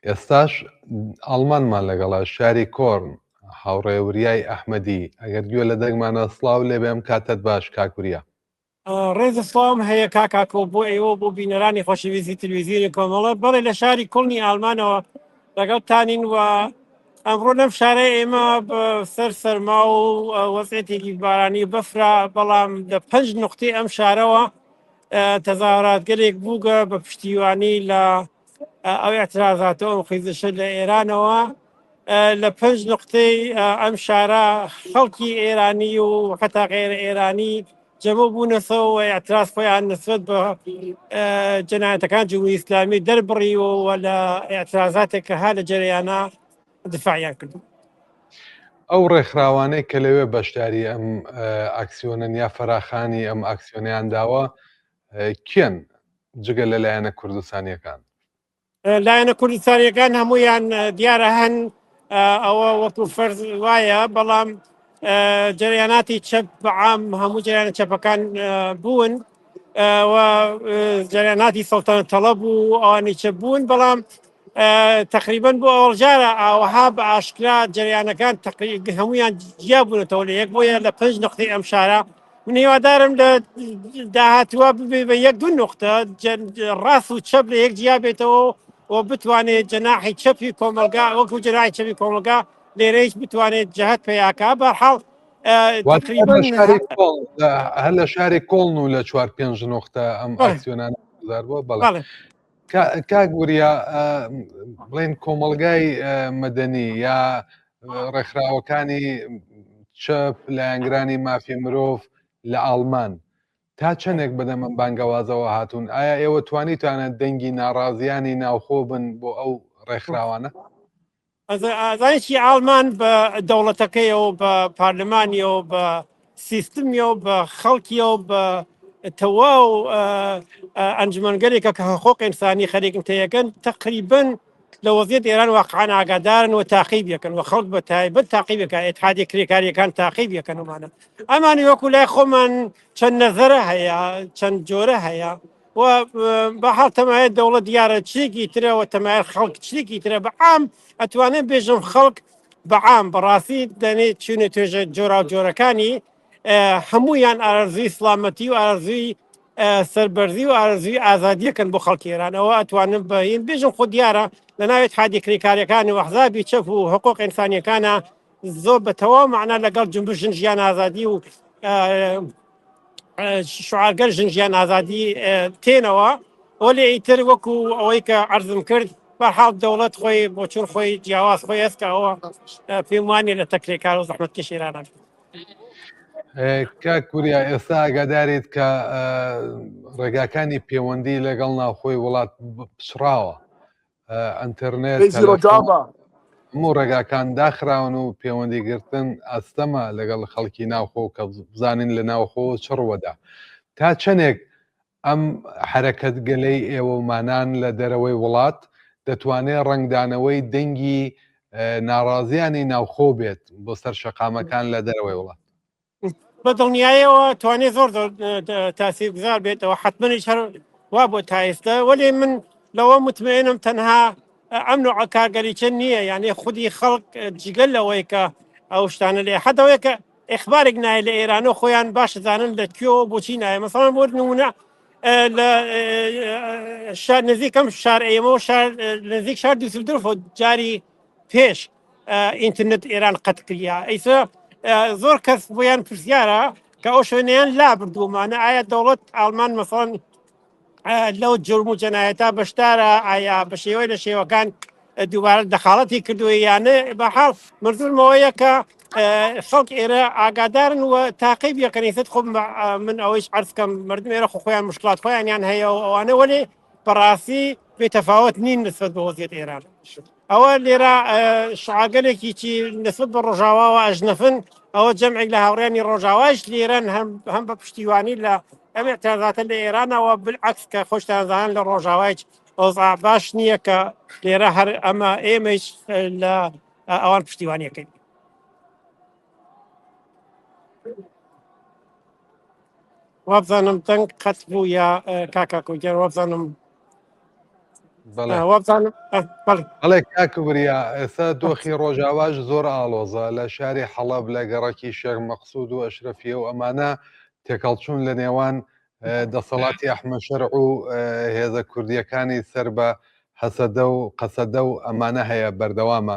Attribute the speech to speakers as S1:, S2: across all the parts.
S1: ئێستاش ئەڵمانمان لەگەڵا شاری کۆرن هاوڕێوریای ئەحمەدی ئەگەر گوێ لە دەنگمانە سڵاو لێ بێم کاتت باش کاکوریا.
S2: ڕێزە سڵام هەیە کاکاکۆ بۆ ئێوە بۆ بینەرانی خۆشەویستی تلویزیۆنی کۆمەڵە بەڵێ لە شاری کوڵنی ئالمانەوە لەگەڵتانین و ئەمڕۆ لەم شارەی ئێمە سەر سەرما و وەزعێتێکی بارانی بەفرا بەڵام لە 5 نقطەی ئەم شارەوە تەظاهراتگەرێک بووگە بە پشتیوانی لە ئەو اعتراضاتەوە خیزشە لە ئێرانەوە لە 5 نقطەی ئەم شارە خەڵکی ئێرانی و حتا غێرە ئێرانی جەمە بوونەسەوە و اعتراض خۆیان نسبەت بە جەنایەتەکان جمهوری ئیسلامی دەربڕیەوە لە اعتراضاتێک کە ها لە جەریانە دفاعیان کردو.
S1: ئەو ڕێکخراوانەی کە لەوێ بەشداری ئەم ئاکسیۆنن یا فەراخانی ئەم ئاکسیۆنیان داوە کێن جگە لەلایەنە کوردستانیەکان؟
S2: لایەنە کوردستانیەکان هەمویان دیارە هەن ئەوە وەکو فەرز وایە بەڵام جریاناتی چەپ بەعام هەموو جریانە چەپەکان بوون و جریاناتی سەڵتەنە تەڵەب و ئەوانی چەپ بوون بەڵام تقریبن بۆ ئەوڵژارە ئاوەها بە ئاشکرا جریانەکان هەمویان جیا بوونەتەوە لە یەک بۆیە لە 5 نقطەی ئەم شارە من هیوادارم لە داهاتوە ببێ بە 1-2 نقطە ڕاست و چەپ لە یەک جیا بێتەوە و بتوانێت جەناحی چەپی کۆمەلگا وەکو جەناحی چەپی کۆمەلگا لێرەیش بتوانێت جەهەت پێیاکە بەرحاڵ
S1: تقریبن هەر لە شاری کۆڵن و لە 4-5 نقطە ئەم ئاکسیۆنانە گوزار بووە. بەڵێ کاگوریا بڵێن کۆمەلگای مەدەنی یا ڕێکخراوەکانی چەپ لایەنگرانی مافی مرۆڤ لە ئاڵمان تا چەندێک بەدەم ئەم بانگەوازەوە هاتوون، ئایا ئێوە توانیتوانێت دەنگی ناڕازیانی ناوخۆ بن بۆ ئەو ڕێکخراوانە؟
S2: ئازانێکی ئاڵمان بە دەوڵەتەکەیەوە بە پارلمانیەوە بە سیستمیەوە بە خەڵکیەوە بە تەوا و ئەنجمەنگەرێکە کە حقوق ئینسانی خەریکن تەیەکەن تقریبن لە وەزیەت ئێران واقعان ئاگادارن و تاقیب یەکەن و خەڵک بە تایبەت تاقیبەکە ئێتحادیە کرێکاریەکان تاقیب یەکەنمانە ئەمانی وەکو لای خۆمان چەند نەزەرە هەیە چەند جۆرە هەیە و بەحاڵ تەمایەت دەوڵەت دیارە چێکی ترەوە تەمایەت خەڵک چێکی ترە بەعام ئەتوانێت بێژم خەڵک بەعام بەڕاستی دەنێت چونە توێژە جۆرا و جۆرەکانی هەمویان ئارزوی سلامەتی و ئارزوی سەربەرزی و ئارزوی ئازادیەکەن بۆ خەڵکی ئێرانەوە ئەتوانم بەین بێژم خۆ دیارە لە ناوێت حادی کریکاریەکانی وەحزابی چەپ و حقوق ئینسانیەکانە زۆر بە تەواو معنە لەگەڵ جنبش ژیان ئازادی و شعارگەر ژیان ئازادی تێنەوە ئۆلێ ئیتر وەکو ئەوەی کە عەرزم کرد بەحاڵ دەوڵەت خۆی بۆ چون خۆی جیاواز خۆی ئەسکەوە پێم وانێ لە تەکرێکار و زەحمەتکێش ئێرانە.
S1: کاکوریا ئێستا ئاگادارێت کە ڕێگاکانی پەیوەندی لەگەڵ ناوخۆی وڵات پچڕاوە ئەتەرنێت هەموو ڕێگاکان داخراون و پەیوەندیگرتن ئەستەمە لەگەڵ خەڵکی ناوخۆ کە بزانین لە ناوخۆ چڕوەدا تا چەندێک ئەم حرەکەت گەلەی ئێوەمانان لە دەرەوەی وڵات دەتوانێت ڕنگدانەوەی دەنگی ناڕازیانی ناوخۆ بێت بۆ سەر شەقامەکان لە دەرەوەی وڵات
S2: بە دڵنیایەوە توانێت زۆر تاسیرگوزار بێتەوە حتممەنیش هەر وا بۆ تا ئێستا وەێ من لەوە متمێنم تەنها ئەم نوع کارگەریچە نییە یعنی خودی خەڵک جگەل لەوەی کە ئەو شتانە لێ حەدەوەی کە ئەخبارێک نایە لە ئێرانە خۆیان باش زانن لە کوێەوە بۆچی نایە مەسەڵەن بۆ نمونە لە شار نزیکەم شار ئێمە نزیک شار دووسلدۆرف جاری پێش ئینترنت ئێران قەتکریا ئەیسا زۆر کەس بۆیان پرسیارە کە ئەو شوێنیان لا بردوومانە ئایا دەوڵەت ئالمان مەسەڵەن لەو جرم و جەنایەتە بەشدارە ئایا بە شێوەی لە شێوەکان دووبارە دەخاڵەتی کردووە یانە بەحاڵ مردومەوەیە کە خەڵک ئێرە ئاگادارن و تاقیب یەکەنیست خۆ من ئەوەیش عەرزکەم مردم ئێرە خۆیان مشکلات خۆیانیان هەیە و ئەوانە وەێ بەڕاستی بێتەفاوت نین نسبەت بە وەزیەت ئێران ئەوە لێرە شعاگەلێکی چی نسبەت بە ڕۆژاواوە ئەژنەفن ئەوە جەمعێک لە هاوڕێنی ڕۆژاوایش لێرەن هەم بە پشتیوانی لە ئەم اعتراضاتە لە ئێرانەوە بالعکس کە خۆشتانزانان لە ڕۆژاوایش ئۆزا باش نییە کە لێرە هەر ئەمە ئێمەش لە ئەوان پشتیوانیەکەین. وابزانم دەنگ قەت بوو یا کاکاکوگەر وابزانم وابزانم بەڵێ
S1: بەڵێ کاک وریا ئێستا دۆخی ڕۆژاواش زۆر ئاڵۆزە لە شاری حەڵەب لە گەڕەکی شێخ مەقسوود و ئەشرەفیە و ئەمانە تێکەڵچوون لە نێوان دەسەڵاتی ئەحمەد شەرع و هێزە کوردیەکانی سەر بە حەسەدە و قەسەدە و ئەمانە هەیە بەردەوامە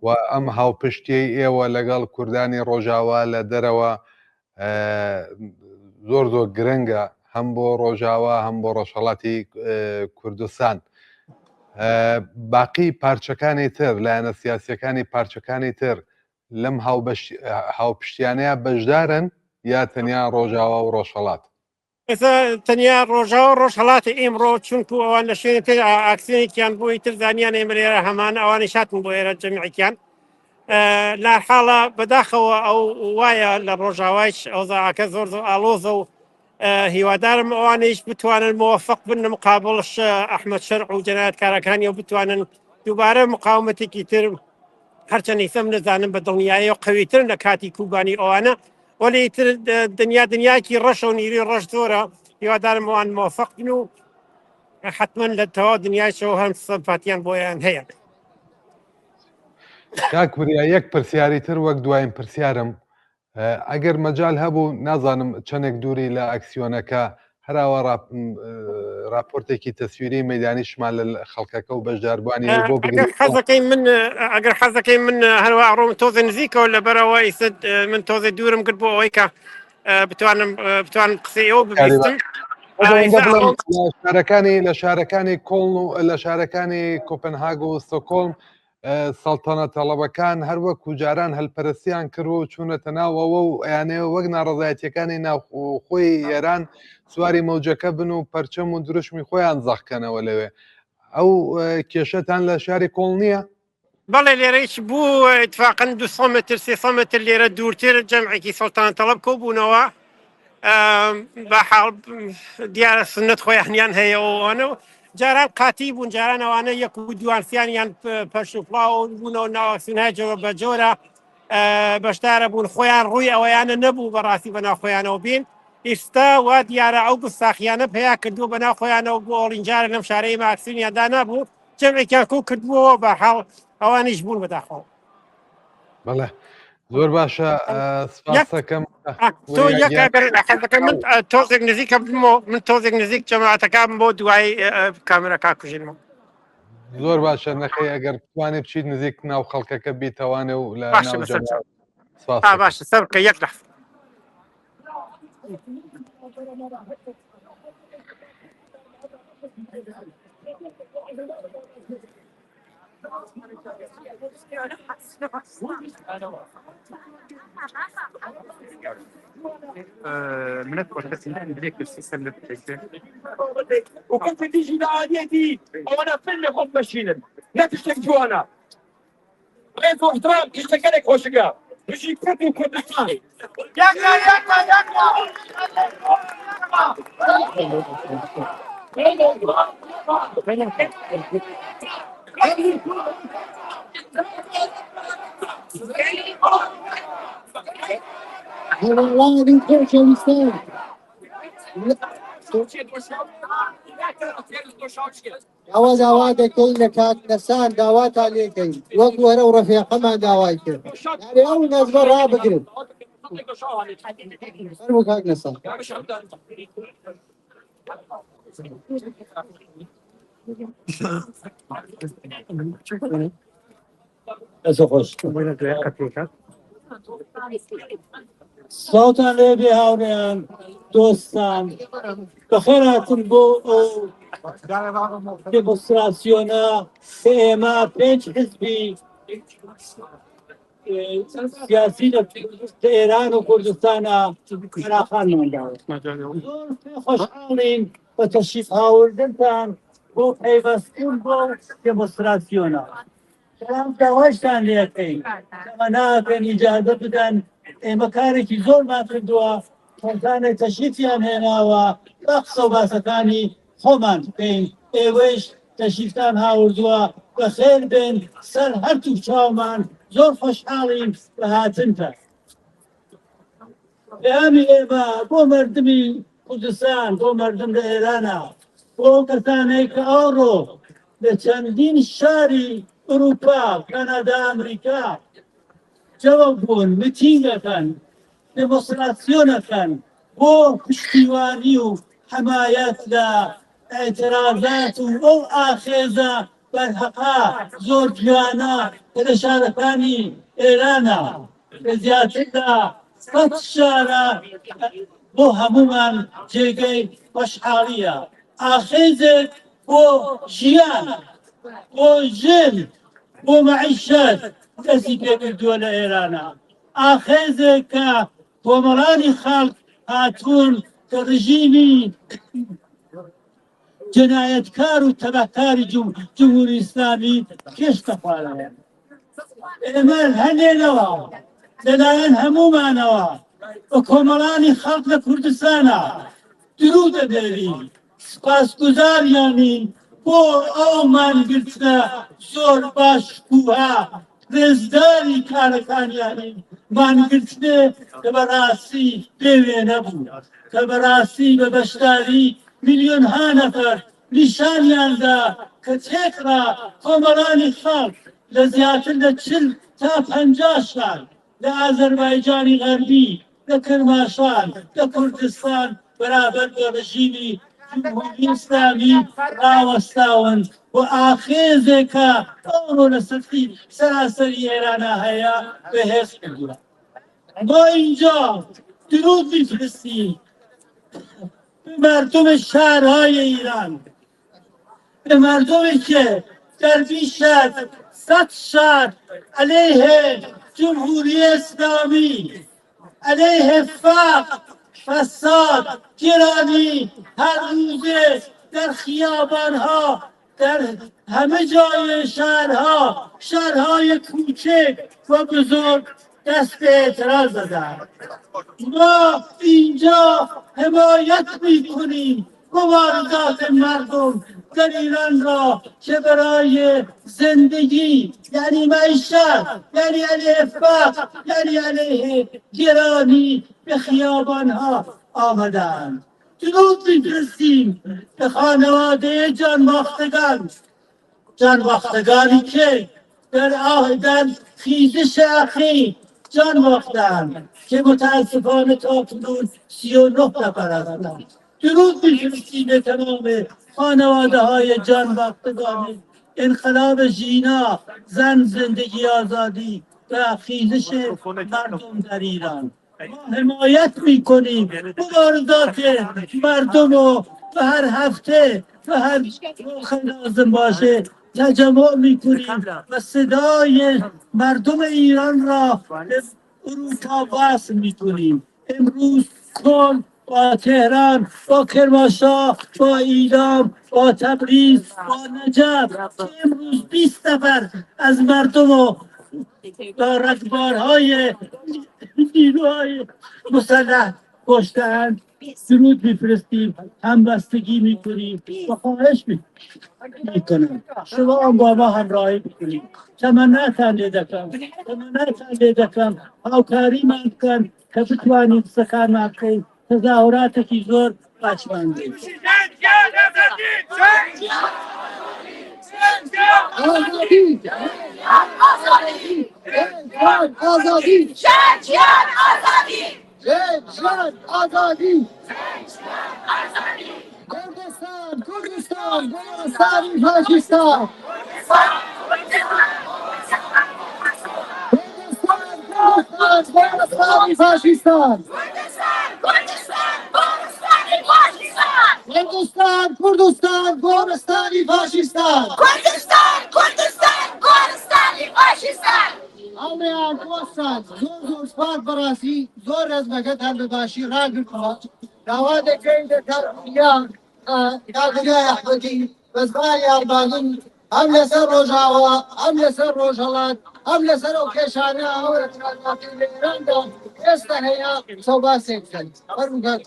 S1: و ئەم هاوپشتیەی ئێوە لەگەڵ کوردانی ڕۆژاوا لە دەرەوە زۆر زۆر گرنگە هەم بۆ ڕۆژاوا هەم بۆ ڕۆژهەڵاتی کوردستان. باقی پارچەکانی تر لایەنە سیاسیەکانی پارچەکانی تر لەم هاوپشتیانەیە بەشدارن یا تەنیا ڕۆژاوا و ڕۆژهەڵات؟
S2: ئێستا تەنیا ڕۆژاوا و ڕۆژهەڵاتی ئێمڕۆ چونکو ئەوان لە شوێنی تر ئاکسیۆنێکیان بۆی تر زانیان ئێمە لێرە هەمان ئەوانی شاتن بۆ ئێرە جەمیعەکیان لا حاڵە بەداخەوە ئەو وایە لە ڕۆژاوایش ئەوزاعەکە زۆر زۆر ئاڵۆزە و هیوادارم ئەوانەیش بتوانن موفق بن لە مقابڵش ئەحمەد شەرع و جەنایەتکارەکانی و بتوانن دووبارە مقاومەتێکی تر هەرچەند ئیسەم نەزانم بە دڵنیایی و قەویتر لە کاتی کوبانی ئەوانە وەلی تر دنیاکی ڕەش و نیروی ڕەش زۆرە هیوادارم ئەوان موفق بن و حتمما لە تەواو دنیایشەوە هەم سەمپاتیان بۆیان هەیە.
S1: کاک وریا یەک پرسیاری تر وەک دوایین پرسیارم ئەگەر مەجال هەبوو نازانم چەندێک دووری لە ئەکسیۆنەکە هەراوە راپۆرتێکی تەسویری مەیدانیشمان لە خەڵکەکە و بەشداربوانی بۆ
S2: ئەگەر حەزەکەی من هەروە ئەڕۆم تۆزە نزیکەوە لە بەرەوە ئیسد من تۆزە دوورم کرد بۆ ئەوەی کە بتوانم قسەی ئەوە ببیستم
S1: لە شارەکانی کۆڵن و لە شارەکانی کۆپنهاگ و ستۆکۆڵم سەڵتەنە تەڵەبەکان هەروەکو جاران هەلپەرستیان کرد و چوونەتە ناوەوە و ئەیانەوە وەک ناڕەزایەتیەکانی ناوخۆی ئێران سواری مەوجەکە بن و پەرچەم و دروشمی خۆیان زەخکەنەوە لەوێ ئەو کێشەتان لە شاری کۆڵ نییە؟
S2: بەڵێ لێرەیش بوو اتفاقەن 200 متر 300 متر لێرە دوورتر جەمعێکی سەڵتەنە تەڵەب کۆبوونەوە بەحاڵ دیارە سنت خۆیانیان هەیەەوەوانە جاران قاتی بوون جاران ئەوانە یەک و دوانسیانیان پەرشوپڵاو بوونەوە ناوەسینهاجەوە بە جۆرە بەشدارە بوون خۆیان ڕووی ئەوەیانە نەبوو بەڕاستی بەناوخۆیانەوە بین ئێستا وا دیارە ئەو گستاخیانە پیا کردووە بەناوخۆیانەوە بۆ ئۆڵینجارە لەم شارەی ماکسینیاندا نبوو جەمعێکیان کۆ کردبووەوە بەحاڵ ئەوانیش بوون بەداخەوە.
S1: بەڵێ زۆر باشە سپاسەکەم
S2: تۆ یەکەکە من تۆزێک نزیکە بمەوە من تۆزێک نزیک جەماعەتەکەم بۆ دوای کامێرەکە کوژینەوە.
S1: زۆر باشە نەخێ ئەگەر بتوانێت بچیت نزیک ناو خەڵکەکە بیتەوانێ و لە
S2: باشە سەر بکە یەک لەحظە.
S3: وكنت تيجي لعاديتي وانا فيلم خد ماشينا لا تشتكوا انا غير احترام تشتكلك وشقا مش يكفي كل حاجه
S4: ئەوە داواتەکەی لە کاکنەسان داواتا لێکەین وەک وەرە و ڕەفیقەمان داوای کرد یعنی ئەو نەزمە ڕابگرن فەرموو کاکنەسان. سڵاوتان لێبێ هاوڕێیان دۆستان بەخێر هاتن بۆ ئەو دێمۆستراسیۆنە کە ئێمە 5 حزبی سیاسی لە ئێران و کوردستانە فراخانمان داوە. زۆر خۆشحاڵین بە تەشریف هاوردنتان بۆ پەیوەستبوون بۆ دێمۆستراسیۆنە. بەڵام داواشتان لێەکەین ئەمە ناکەن ئیجازە بدەن ئێمە کارێکی زۆرمان کردووە کەمتانێک تەشریفیان هێناوە بە قسە و باسەکانی خۆمان بکەین ئێوەش تەشریفتان هاوردووە بەخێر بن سەر هەرتوو چاومان زۆر خۆشحاڵین بە هاتنتە. پەیامی ئێمە بۆ مردمی کوردستان بۆ مردم لە ئێرانە بۆ کەسانەی کە ئەوڕۆ لچندین شاری اروپا کانادا امریکا جواب بون میتینگەکەن دمۆستراسیۆنەکەن بۆ پشتیوانی و حمایەت لە اعتراضات و ئەو ئاخێزە بەرهەقا زۆر جوانە کە لە شارەکانی ئێرانە لە زیاتر لە 100 شارە بۆ هەمومان جێگەی خۆشحاڵیە ئاخێزێک بۆ ژیان بۆ ژن بۆ مەعیشەت دەستی پێکردووە لە ئێرانە ئاخێزێک کە کۆمەڵانی خەڵک هاتوون کە ڕژیمی جنایەتکار و تەبەکاری جمهوری ئیسلامی کێش دەخوارەوە ئێمە هەنێنەوە لەلایەن هەمومانەوە بە کۆمەڵانی خەڵک لە کوردستانە درو دەبێرین سپاسگوزاریانین بۆ ئەو مانگرتنە زۆر باش کوها ڕێزداری کارەکانیانین مانگرتنێ کە بەڕاستی پێوێ نەبوو کە بەڕاستی بە بەشداری میلیۆنها نەفەر نیشانیاندا کە تێکڕا کۆمەڵانی خەڵک لە زیاتر لە 40 تا 50 شار لە ئازەربایجانی غەربی لە کرماشان لە کوردستان بەرابەر بە ڕژیمی جمهوری ئیسلامی ڕاوەستاون و ئاخێزێکە ئەوڕۆ لە سەرکی سەراسەری ئێرانە هەیە بەهێز کردووە بۆ اینجا درود میفرستیم به مردم شهرهای ایران به مردمی که در بیش از 100 شهر علیه جمهوری اسلامی علیه فقر فساد گرانی هر روزه در خیابانها در همه جای شهرهای کوچک و بزرگ دست به اعتراض زدند ما اینجا حمایت میکنیم مبارزات مردم در ایران را که برای زندگی یعنی معیشت یعنی علیه فقر یعنی علیه گرانی به خیابانها آمدند درود میفرستیم به خانواده جانباختگانی که در خیزش اخیر جان باختند که متاسفانه تا کنون 39 نفر هستند درود میفرستیم به تمام خانواده های جان باختگان انقلاب ژینا زن زندگی آزادی و خیزش مردم در ایران ما حمایت میکنیم مبارزات مردم رو و هر هفته و هر موقع لازم باشه تجمع میکنیم و صدای مردم ایران را به اروپا وصل میکنیم امروز کل با تهران با کرمانشاه با ایلام با تبریز با نجف که امروز 20 نفر از مردم و رگبارهای نیروهای مسلح کشتند درود میفرستیم همبستگی میکنیم و خواهش میکنم شما هم با ما همراهی میکنیم تمناتان لیدکم هاوکاری من کن که بتوانید سکان بکەین تظاهراتێکی زۆر باچمان بێت کوردستان گۆرستانی پاکستان کوردستان گۆرستانی پاکستان ئەڵێیان دۆستان زۆر سوپاس بەڕاستی زۆر ڕێزمەکەتان بەباشی ڕاگرتەوە داوا دەکەین کاکەگای ئەحمەدی بە زمانی ئەڵبانن هەم لەسەر ڕۆژاوا هەم لەسەر ڕۆژهەڵات هەم لەسەر ئەو کێشانە هەورەتی لە ئێراندا ئێستا هەیە سەوباسێک بکەن فەرمووکات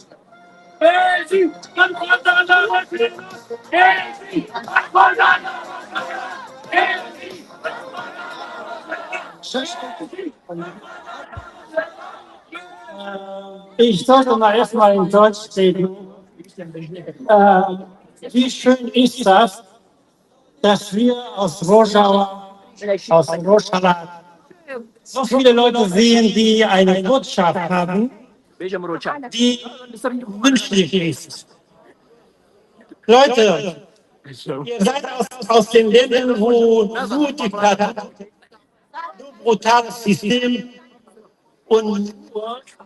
S4: Ich sollte mal erstmal in Deutsch reden. Wie schön ist das, تصفیه از aus Rojava. So viele Leute sehen, die eine Botschaft haben, die menschlich ist. Leute, ihr seid aus den Ländern, wo nur Diktatur, nur brutales System und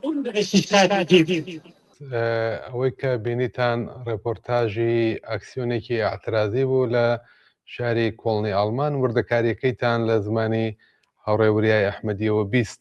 S4: Ungerechtigkeit gibt.
S1: ئەوەی کە بینیتان ڕێپۆرتاژی ئەکسیۆنێکی ئاعترازی بوو لە شاری کۆڵنی ئەڵمان وردەکاریەکەیتان لە زمانی هاوڕێوریای ئەحمەدیەوە بیست